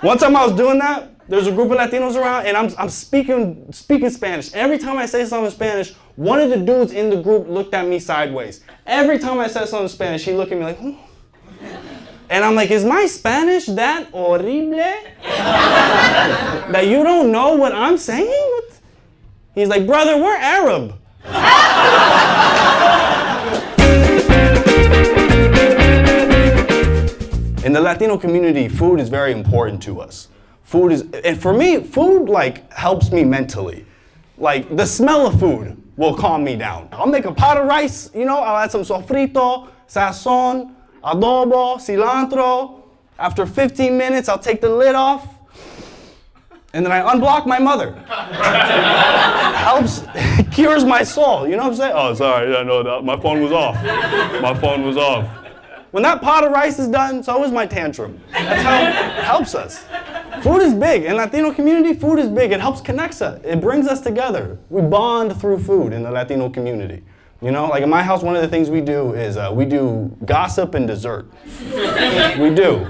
One time I was doing that, there's a group of Latinos around, and I'm speaking Spanish. Every time I say something in Spanish, one of the dudes in the group looked at me sideways. Every time I said something in Spanish, he looked at me like, hmm. And I'm like, is my Spanish that horrible? That you don't know what I'm saying? He's like, brother, we're Arab. In the Latino community, food is very important to us. Food is, and for me, food like helps me mentally. Like the smell of food will calm me down. I'll make a pot of rice, you know, I'll add some sofrito, sazon, adobo, cilantro. After 15 minutes, I'll take the lid off, and then I unblock my mother. Helps, cures my soul, you know what I'm saying? Oh, sorry, I know, my phone was off. My phone was off. When that pot of rice is done, so is my tantrum. That's how it helps us. Food is big. In Latino community, food is big. It helps connect us. It brings us together. We bond through food in the Latino community. You know, like in my house, one of the things we do is we do gossip and dessert. We do.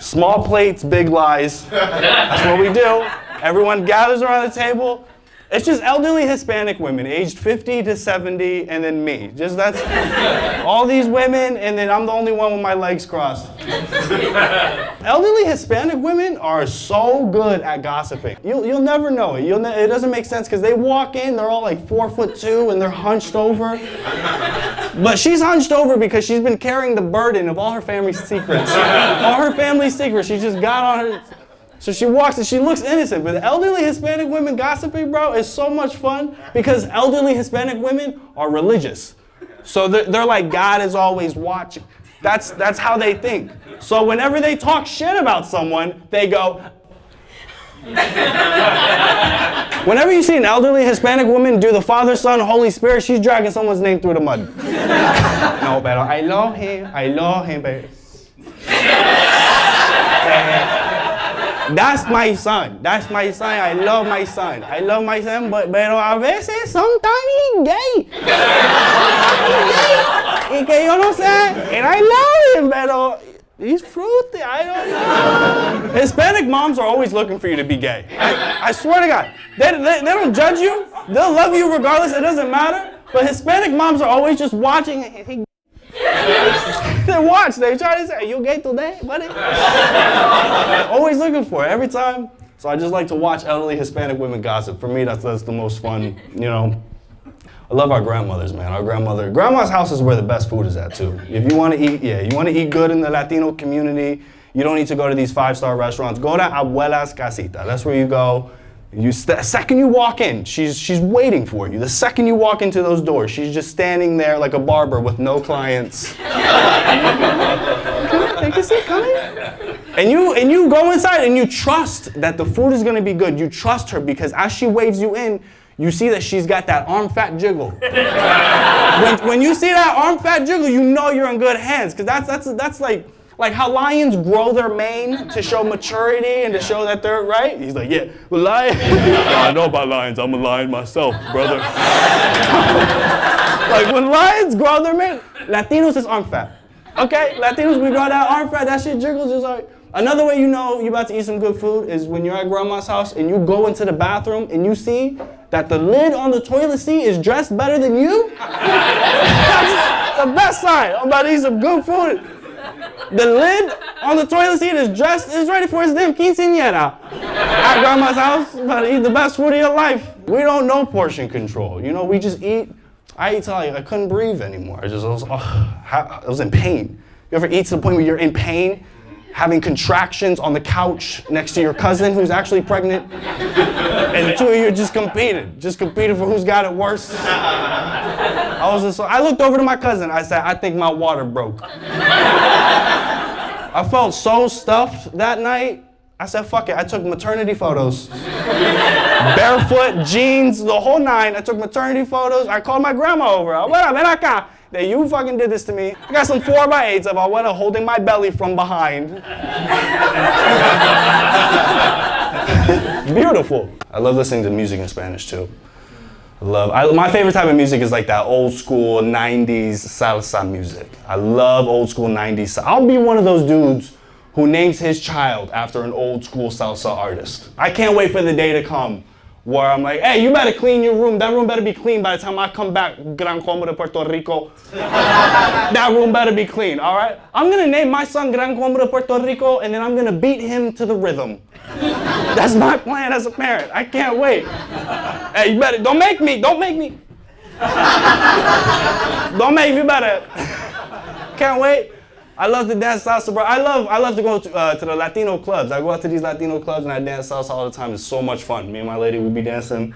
Small plates, big lies. That's what we do. Everyone gathers around the table. It's just elderly Hispanic women, aged 50 to 70, and then me. Just that's all these women, and then I'm the only one with my legs crossed. Elderly Hispanic women are so good at gossiping. You'll never know it. It doesn't make sense because they walk in, they're all like 4'2" and they're hunched over. But she's hunched over because she's been carrying the burden of all her family's secrets. All her family's secrets, she just got on her. So she walks and she looks innocent, but elderly Hispanic women gossiping, bro, is so much fun because elderly Hispanic women are religious. So they're like, God is always watching. That's how they think. So whenever they talk shit about someone, they go. Whenever you see an elderly Hispanic woman do the Father, Son, Holy Spirit, she's dragging someone's name through the mud. No, pero I love him, baby. That's my son. That's my son. I love my son. Pero a veces son tan gay. Y que yo no sé. And I love him, pero he's fruity. I don't know. Hispanic moms are always looking for you to be gay. I swear to God. They don't judge you. They'll love you regardless. It doesn't matter. But Hispanic moms are always just watching. They watch, they try to say, are you gay today, buddy? Always looking for it, every time. So I just like to watch elderly Hispanic women gossip. For me, that's the most fun, you know. I love our grandmothers, man. Grandma's house is where the best food is at, too. If you want to eat, you want to eat good in the Latino community, you don't need to go to these 5-star restaurants. Go to Abuela's Casita. That's where you go. The second you walk in, she's waiting for you. The second you walk into those doors, she's just standing there like a barber with no clients. Take a seat, come in. And you go inside and you trust that the food is gonna be good. You trust her because as she waves you in, you see that she's got that arm fat jiggle. When you see that arm fat jiggle, you know you're in good hands because that's like how lions grow their mane to show maturity and to show that they're right. He's like, yeah, well, lion. I know about lions. I'm a lion myself, brother. Like when lions grow their mane, Latinos is arm fat. Okay, Latinos, we grow that arm fat. That shit jiggles just like. Another way you know you're about to eat some good food is when you're at grandma's house and you go into the bathroom and you see that the lid on the toilet seat is dressed better than you. That's the best sign. I'm about to eat some good food. The lid on the toilet seat is ready for his damn quinceañera. At grandma's house, about to eat the best food of your life. We don't know portion control. You know, we just eat. I ate till I couldn't breathe anymore. I was in pain. You ever eat to the point where you're in pain, having contractions on the couch next to your cousin who's actually pregnant, and the two of you just competed for who's got it worse? I looked over to my cousin. I said, I think my water broke. I felt so stuffed that night. I said, fuck it. I took maternity photos. Barefoot, jeans, the whole nine. I took maternity photos. I called my grandma over. Abuela, ven acá. That you fucking did this to me. I got some 4x8s of Abuela holding my belly from behind. Beautiful. I love listening to music in Spanish too. My favorite type of music is like that old school 90s salsa music. I love old school 90s. I'll be one of those dudes who names his child after an old school salsa artist. I can't wait for the day to come where I'm like, hey, you better clean your room. That room better be clean by the time I come back, Gran Combo de Puerto Rico. That room better be clean, all right? I'm gonna name my son Gran Combo de Puerto Rico, and then I'm gonna beat him to the rhythm. That's my plan as a parent. I can't wait. Hey, you better, don't make me. Don't make me better. Can't wait. I love to dance salsa, bro. I love to go to the Latino clubs. I go out to these Latino clubs and I dance salsa all the time. It's so much fun. Me and my lady, we be dancing.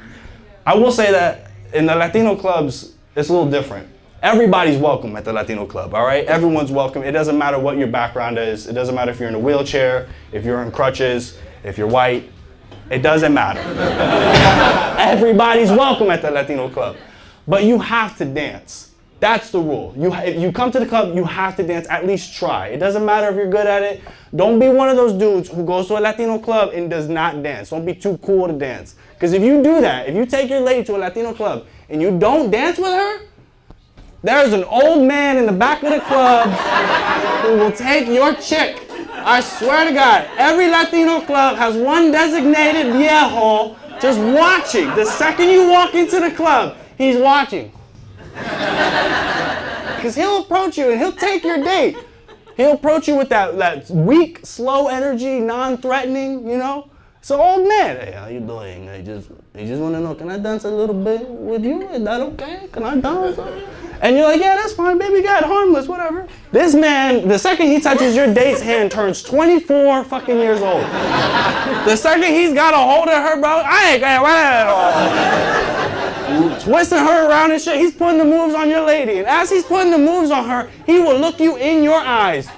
I will say that in the Latino clubs, it's a little different. Everybody's welcome at the Latino club, all right? Everyone's welcome. It doesn't matter what your background is. It doesn't matter if you're in a wheelchair, if you're in crutches, if you're white. It doesn't matter. Everybody's welcome at the Latino club. But you have to dance. That's the rule. If you come to the club, you have to dance, at least try. It doesn't matter if you're good at it. Don't be one of those dudes who goes to a Latino club and does not dance. Don't be too cool to dance. Because if you do that, if you take your lady to a Latino club and you don't dance with her, there's an old man in the back of the club who will take your chick. I swear to God, every Latino club has one designated viejo just watching. The second you walk into the club, he's watching. Because he'll approach you and he'll take your date. He'll approach you with that weak, slow energy, non-threatening, you know? It's an old man. Hey, how you doing? I just want to know, can I dance a little bit with you? Is that okay? Can I dance? And you're like, yeah, that's fine, baby, God, harmless, whatever. This man, the second he touches your date's hand, turns 24 fucking years old. The second he's got a hold of her, bro, I ain't got twisting her around and shit. He's putting the moves on your lady. And as he's putting the moves on her, he will look you in your eyes.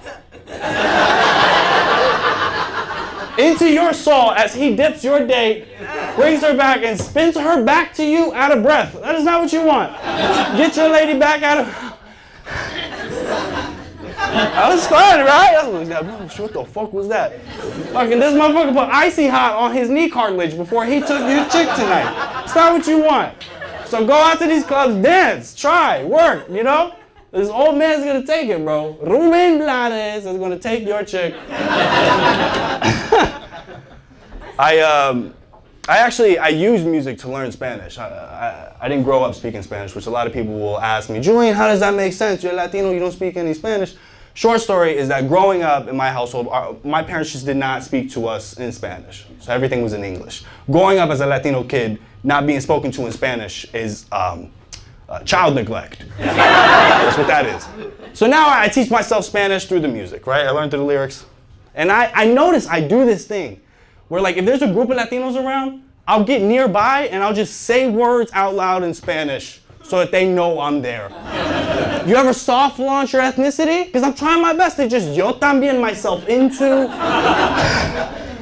Into your soul as he dips your date, brings her back, and spins her back to you out of breath. That is not what you want. Get your lady back out of... That was fun, right? I was like, what the fuck was that? Fucking this motherfucker put icy hot on his knee cartilage before he took your chick tonight. It's not what you want. So go out to these clubs, dance, try, work, you know? This old man's gonna take it, bro. Ruben Blades is gonna take your chick. I use music to learn Spanish. I didn't grow up speaking Spanish, which a lot of people will ask me, Julian, how does that make sense? You're Latino, you don't speak any Spanish. Short story is that growing up in my household, my parents just did not speak to us in Spanish. So everything was in English. Growing up as a Latino kid, not being spoken to in Spanish is child neglect. That's what that is. So now I teach myself Spanish through the music, right? I learned through the lyrics. And I notice I do this thing where, like, if there's a group of Latinos around, I'll get nearby and I'll just say words out loud in Spanish so that they know I'm there. You ever soft launch your ethnicity? Because I'm trying my best to just yo también myself into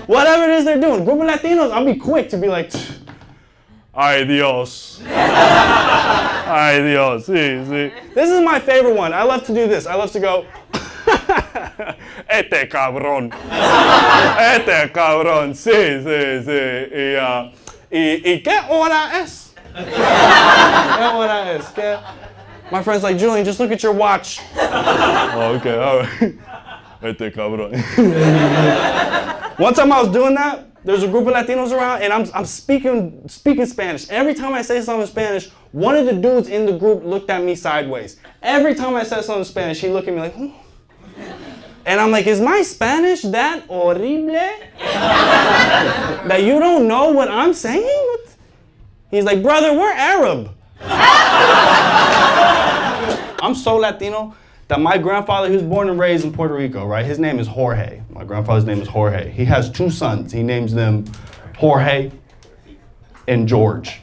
whatever it is they're doing. Group of Latinos, I'll be quick to be like, ay Dios. Ay Dios, sí, sí. This is my favorite one. I love to do this. I love to go, este cabrón. Este cabrón, sí, sí, sí. ¿Y qué hora es? ¿Qué hora es? ¿Qué? My friend's like, Julian, just look at your watch. Oh, okay, all right. Este cabrón. One time I was doing that, there's a group of Latinos around, and I'm speaking Spanish. Every time I say something in Spanish, one of the dudes in the group looked at me sideways. Every time I said something in Spanish, he looked at me like, hmm. And I'm like, is my Spanish that horrible? That you don't know what I'm saying? He's like, brother, we're Arab. I'm so Latino that my grandfather, he was born and raised in Puerto Rico, right? His name is Jorge. My grandfather's name is Jorge. He has 2 sons. He names them Jorge and George.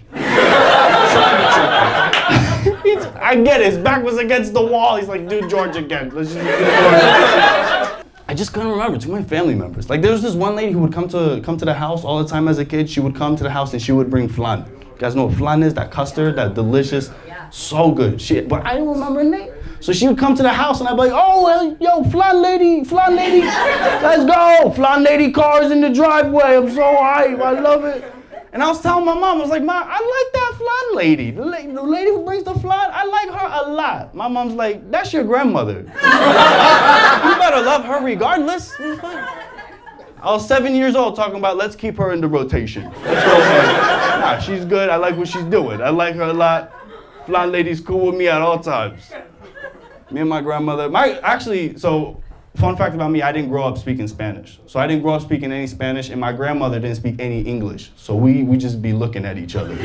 I get it. His back was against the wall. He's like, do George again. Let's just do George. I just couldn't remember too many family members. Like, there was this one lady who would come to the house all the time as a kid. She would come to the house and she would bring flan. You guys know what flan is? That custard, that delicious, so good. But I didn't remember her name. So she would come to the house and I'd be like, oh, well, yo, flan lady, let's go. Flan lady cars in the driveway. I'm so hype. I love it. And I was telling my mom, I was like, Mom, I like that flan lady. The lady who brings the flan, I like her a lot. My mom's like, that's your grandmother. You better love her regardless. I was 7 years old talking about let's keep her in the rotation. Let's go ahead. Nah, she's good. I like what she's doing. I like her a lot. Flan lady's cool with me at all times. Me and my grandmother. Fun fact about me, I didn't grow up speaking Spanish. So I didn't grow up speaking any Spanish, and my grandmother didn't speak any English. So we just be looking at each other.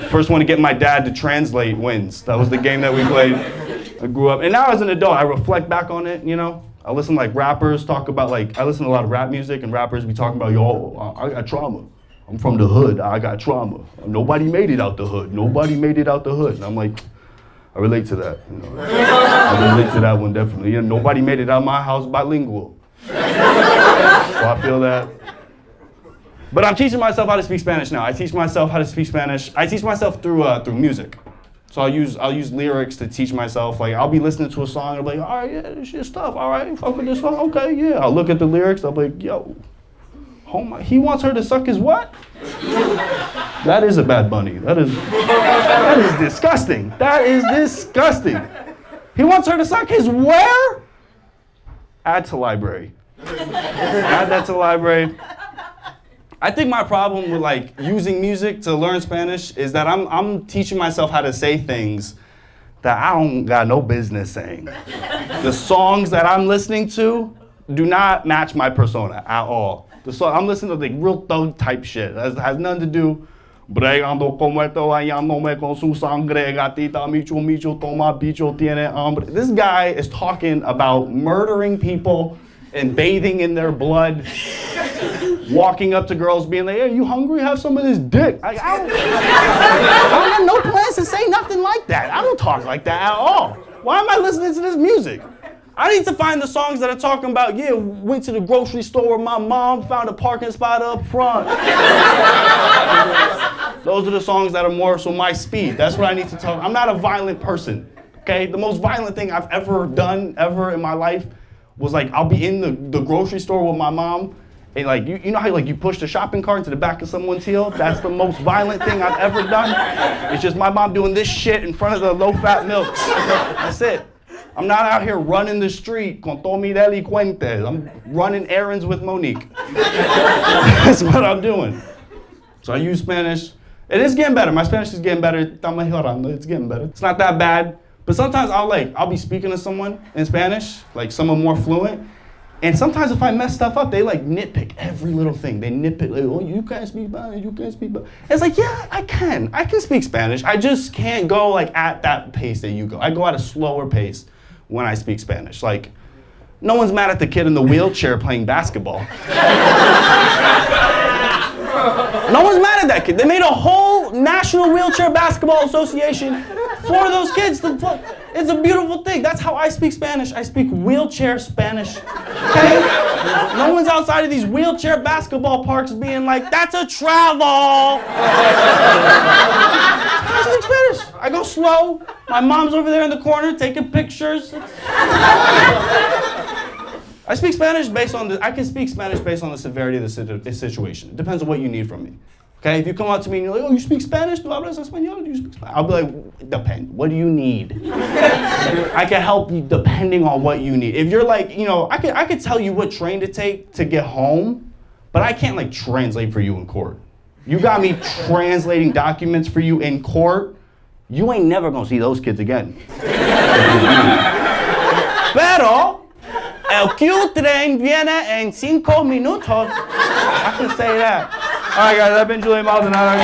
First one to get my dad to translate wins. That was the game that we played. I grew up, and now as an adult, I reflect back on it, you know? I listen to like rappers talk about I listen to a lot of rap music, and rappers be talking about, yo, I got trauma. I'm from the hood, I got trauma. Nobody made it out the hood. Nobody made it out the hood. And I'm like, I relate to that. You know? I relate to that one definitely. You know, nobody made it out of my house bilingual. So I feel that. But I'm teaching myself how to speak Spanish now. I teach myself how to speak Spanish. I teach myself through music. So I'll use lyrics to teach myself. Like I'll be listening to a song and I'll be like, all right, yeah, this shit stuff. All right, fuck with this song. Okay, yeah. I'll look at the lyrics. I'll be like, yo, oh my, he wants her to suck his what? That is a Bad Bunny. That is disgusting. That is disgusting. He wants her to suck his where? Add to library. Add that to library. I think my problem with like using music to learn Spanish is that I'm teaching myself how to say things that I don't got no business saying. The songs that I'm listening to do not match my persona at all. I'm listening to like real thug type shit. That has nothing to do. Bregando como esto hallándome con su sangre, gatita, micho, micho, toma, bicho, tiene hambre. This guy is talking about murdering people and bathing in their blood, walking up to girls being like, hey, you hungry? Have some of this dick. I don't have no plans to say nothing like that. I don't talk like that at all. Why am I listening to this music? I need to find the songs that are talking about, yeah, went to the grocery store with my mom, found a parking spot up front. Those are the songs that are more so my speed. That's what I need to talk. I'm not a violent person, okay? The most violent thing I've ever done, in my life, was like, I'll be in the grocery store with my mom, and like, you know how like you push the shopping cart into the back of someone's heel? That's the most violent thing I've ever done. It's just my mom doing this shit in front of the low-fat milks. That's it. I'm not out here running the street con todos mis delincuentes. I'm running errands with Monique. That's what I'm doing. So I use Spanish. It is getting better. My Spanish is getting better. It's getting better. It's not that bad. But sometimes I'll be speaking to someone in Spanish, like someone more fluent. And sometimes if I mess stuff up, they like nitpick every little thing. They nitpick, like, oh, you can't speak Spanish, you can't speak Spanish. It's like, yeah, I can speak Spanish. I just can't go like at that pace that you go. I go at a slower pace when I speak Spanish. Like, no one's mad at the kid in the wheelchair playing basketball. No one's mad at that kid. They made a whole National Wheelchair Basketball Association for those kids. It's a beautiful thing. That's how I speak Spanish. I speak wheelchair Spanish. Okay? No one's outside of these wheelchair basketball parks being like, that's a travel. I speak Spanish. I go slow. My mom's over there in the corner taking pictures. I speak Spanish I can speak Spanish based on the severity of the situation. It depends on what you need from me. Okay, if you come up to me and you're like, oh, you speak Spanish? ¿Tú hablas español? Do you speak Spanish? I'll be like, depend. What do you need? I can help you depending on what you need. If you're like, you know, I could tell you what train to take to get home, but I can't like translate for you in court. You got me translating documents for you in court, you ain't never gonna see those kids again. Pero, el Q-train viene en 5 minutos. I can say that. All right, guys, I've been Julian Maldonado.